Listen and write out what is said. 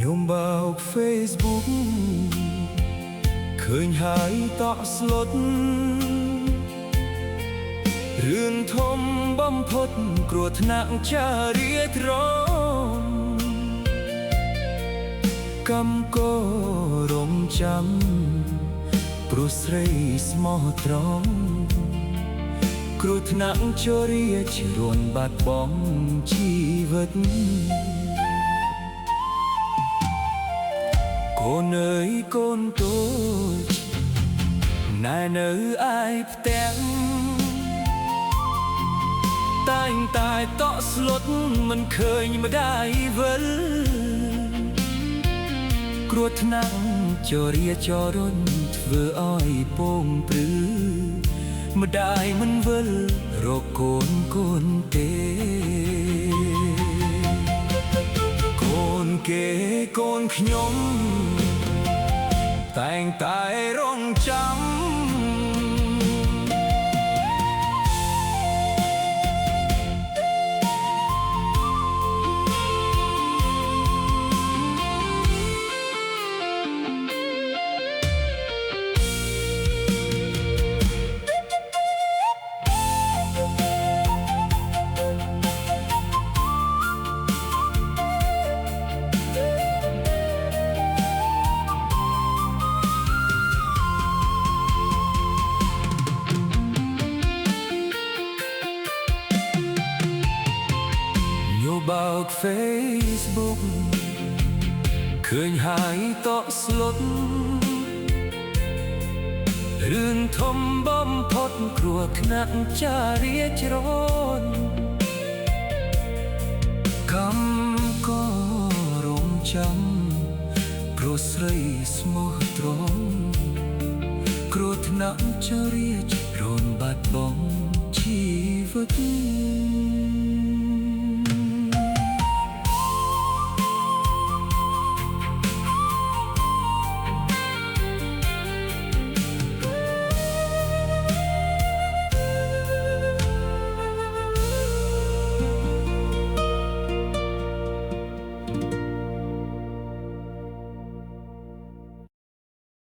ញោមបោក Facebook ឃើញហើយតក់ស្លុតរឿងធំបំផុតគ្រោះថ្នាក់ចារាទ្រមកំកោរងចាំព្រោះស្រីស្មោះត្រង់គ្រោះថ្នាក់ចារាជ្រុនបាត់បង់ជីវិតកូនអើយកូនតូចណែនៅឯផ្ទះតែងតែតក់ស្លុតមិនឃើញម្ដាយវិលគ្រោះថ្នាក់ចារាចរណ៍ធ្វើឲ្យពងព្រឺម្ដាយមិនវិលរកកូនទេកូនគេកូនខ្ញុំតែងតែរងចាំបោក Facebook ឃើញហើយតក់ស្លុតរឿងធំបំផុតគ្រោះថ្នាក់ចារាជ្រនកំកោរងចាំព្រោះស្រីស្មោះត្រង់គ្រោះថ្នាក់ចារាជ្រនបាត់បង់ជីវិត